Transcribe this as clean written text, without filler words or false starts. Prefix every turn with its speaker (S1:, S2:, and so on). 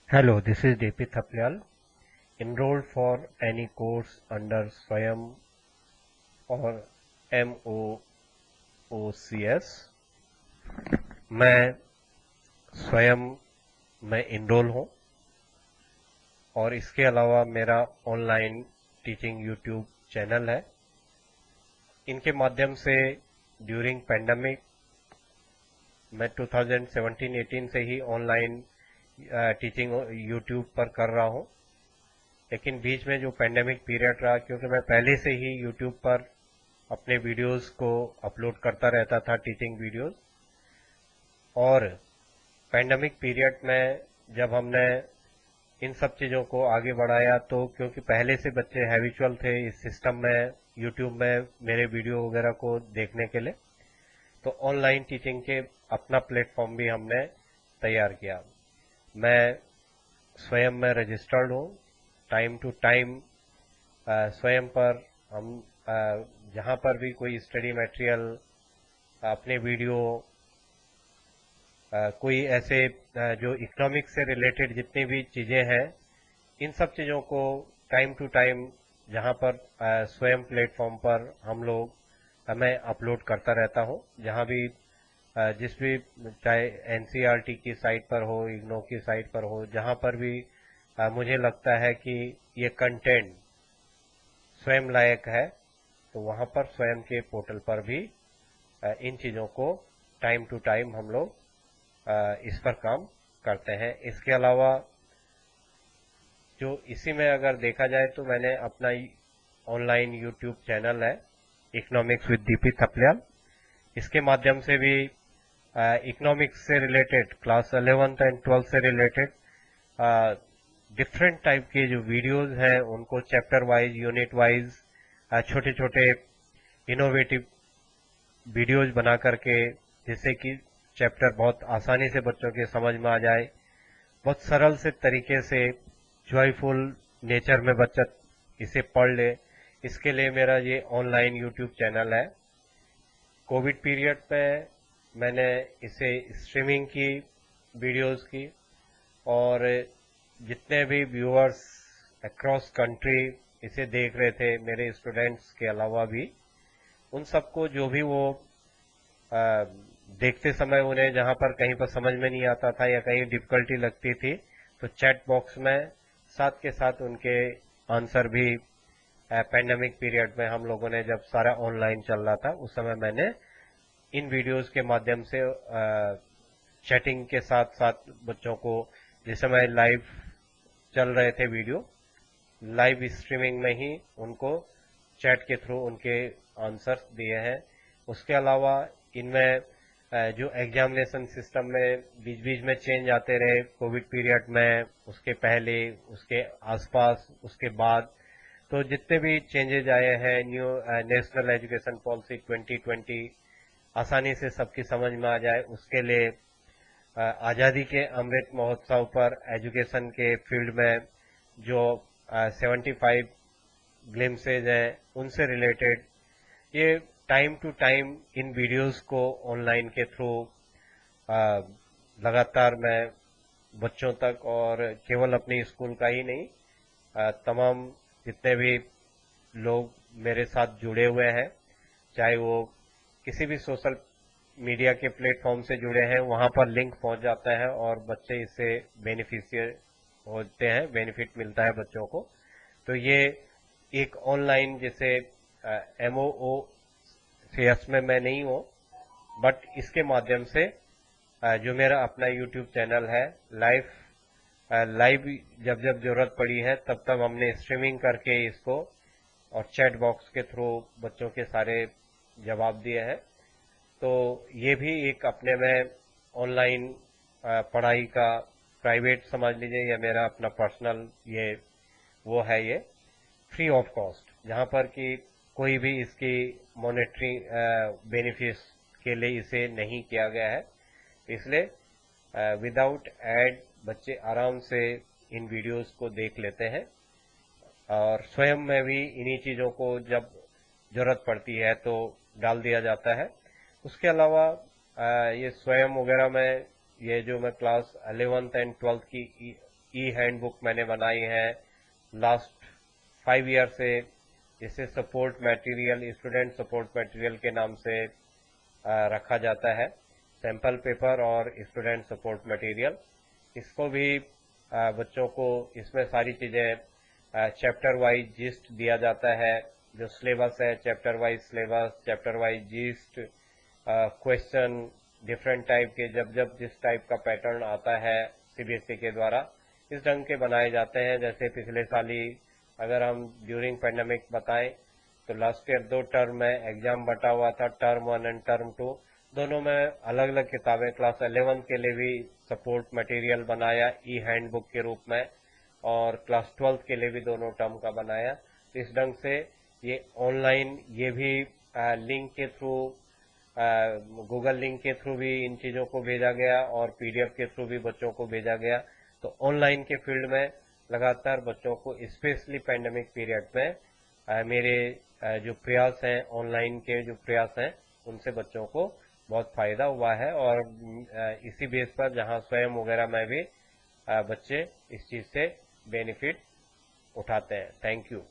S1: Hello, this is DP Thaplyal. Enrolled for any course under Swayam or MOOCS. मैं स्वयं में enrol हूँ और इसके अलावा मेरा ऑनलाइन टीचिंग यूट्यूब चैनल है। इनके माध्यम से ड्यूरिंग पैंडमिक मैं 2017-18 से ही ऑनलाइन टीचिंग यूट्यूब पर कर रहा हूँ, लेकिन बीच में जो पैंडेमिक पीरियड रहा, क्योंकि मैं पहले से ही यूट्यूब पर अपने वीडियोस को अपलोड करता रहता था, टीचिंग वीडियोस, और पैंडेमिक पीरियड में जब हमने इन सब चीज़ों को आगे बढ़ाया तो क्योंकि पहले से बच्चे हैबिचुअल थे इस सिस्टम में, यूट्यूब में मेरे वीडियो वगैरह को देखने के लिए, तो ऑनलाइन टीचिंग के अपना प्लेटफॉर्म भी हमने तैयार किया। मैं स्वयं में रजिस्टर्ड हूँ। टाइम टू टाइम स्वयं पर हम जहाँ पर भी कोई स्टडी मटेरियल, अपने वीडियो, कोई ऐसे जो इकोनॉमिक्स से रिलेटेड जितनी भी चीज़ें हैं, इन सब चीज़ों को टाइम टू टाइम जहाँ पर स्वयं प्लेटफॉर्म पर हम लोग मैं अपलोड करता रहता हूँ। जहाँ भी जिस भी, चाहे एनसीईआरटी की साइट पर हो, इग्नो की साइट पर हो, जहाँ पर भी मुझे लगता है कि ये कंटेंट स्वयं लायक है, तो वहाँ पर स्वयं के पोर्टल पर भी इन चीज़ों को टाइम टू टाइम हम लोग इस पर काम करते हैं। इसके अलावा जो इसी में अगर देखा जाए तो मैंने अपना ऑनलाइन यूट्यूब चैनल है, इकोनॉमिक्स विद डीपी थपलियाल। इसके माध्यम से भी इकोनॉमिक्स से related, class 11th and 12th से रिलेटेड डिफरेंट टाइप के जो वीडियोस हैं उनको चैप्टर वाइज, यूनिट वाइज, छोटे छोटे इनोवेटिव वीडियोज बना करके, जिससे कि चैप्टर बहुत आसानी से बच्चों के समझ में आ जाए, बहुत सरल से तरीके से, जॉयफुल नेचर में बच्चा इसे पढ़ ले, इसके लिए मेरा ये ऑनलाइन यूट्यूब चैनल है। कोविड पीरियड में मैंने इसे स्ट्रीमिंग की, वीडियोस की, और जितने भी व्यूअर्स अक्रॉस कंट्री इसे देख रहे थे, मेरे स्टूडेंट्स के अलावा भी, उन सबको जो भी वो देखते समय उन्हें जहां पर कहीं पर समझ में नहीं आता था या कहीं डिफिकल्टी लगती थी, तो चैट बॉक्स में साथ के साथ उनके आंसर भी पैंडेमिक पीरियड में हम लोगों ने जब सारा ऑनलाइन चल रहा था उस समय मैंने इन वीडियोस के माध्यम से चैटिंग के साथ साथ बच्चों को, जिस समय लाइव चल रहे थे वीडियो, लाइव स्ट्रीमिंग में ही उनको चैट के थ्रू उनके आंसर्स दिए हैं। उसके अलावा इनमें जो एग्जामिनेशन सिस्टम में बीच बीच में चेंज आते रहे कोविड पीरियड में, उसके पहले, उसके आसपास, उसके बाद, तो जितने भी चेंजेज आए हैं, न्यू नेशनल एजुकेशन पॉलिसी 2020 आसानी से सबकी समझ में आ जाए, उसके लिए आज़ादी के अमृत महोत्सव पर एजुकेशन के फील्ड में जो 75 ग्लिम्सेज हैं उनसे रिलेटेड, ये टाइम टू टाइम इन वीडियोस को ऑनलाइन के थ्रू लगातार मैं बच्चों तक, और केवल अपने स्कूल का ही नहीं, तमाम जितने भी लोग मेरे साथ जुड़े हुए हैं, चाहे वो किसी भी सोशल मीडिया के प्लेटफॉर्म से जुड़े हैं, वहां पर लिंक पहुंच जाता है और बच्चे इससे बेनिफिशियर होते हैं, बेनिफिट मिलता है बच्चों को। तो ये एक ऑनलाइन, जैसे MOO सीएस में मैं नहीं हूँ, बट इसके माध्यम से जो मेरा अपना यूट्यूब चैनल है, लाइव जब जब जरूरत पड़ी है तब तब हमने स्ट्रीमिंग करके इसको और चैट बॉक्स के थ्रू बच्चों के सारे जवाब दिए हैं। तो ये भी एक अपने में ऑनलाइन पढ़ाई का प्राइवेट समझ लीजिए, या मेरा अपना पर्सनल ये वो है, ये फ्री ऑफ कॉस्ट, जहाँ पर कि कोई भी इसकी मॉनेटरी बेनिफिट्स के लिए इसे नहीं किया गया है, इसलिए विदाउट एड बच्चे आराम से इन वीडियोस को देख लेते हैं, और स्वयं में भी इन्हीं चीज़ों को जब जरूरत पड़ती है तो डाल दिया जाता है। उसके अलावा ये स्वयं वगैरह में, ये जो मैं क्लास 11th एंड 12th की ई हैंडबुक मैंने बनाई है लास्ट 5 ईयर से, जिसे support material, student support material के नाम से रखा जाता है। सैंपल पेपर और स्टूडेंट सपोर्ट मटेरियल, इसको भी बच्चों को इसमें सारी चीजें चैप्टर वाइज जिस्ट दिया जाता है। जो सिलेबस है, chapter wise syllabus, chapter wise gist, question different type के, जब जब जिस टाइप का पैटर्न आता है सीबीएसई के द्वारा, इस ढंग के बनाए जाते हैं। जैसे पिछले साल ही अगर हम ड्यूरिंग पैंडेमिक बताएं तो लास्ट ईयर 2 टर्म में एग्जाम बटा हुआ था, टर्म 1 एंड टर्म 2, दोनों में अलग अलग किताबें। क्लास 11 के लिए भी सपोर्ट मटेरियल बनाया ई हैंडबुक के रूप में, और क्लास 12 के लिए भी दोनों टर्म का बनाया। इस ढंग से ये ऑनलाइन, ये भी लिंक के थ्रू, गूगल लिंक के थ्रू भी इन चीजों को भेजा गया और पीडीएफ के थ्रू भी बच्चों को भेजा गया। तो ऑनलाइन के फील्ड में लगातार बच्चों को, स्पेशली पैंडेमिक पीरियड में, मेरे जो प्रयास हैं, ऑनलाइन के जो प्रयास हैं, उनसे बच्चों को बहुत फायदा हुआ है। और इसी बेस पर जहां स्वयं वगैरह में भी बच्चे इस चीज से बेनिफिट उठाते हैं। Thank you.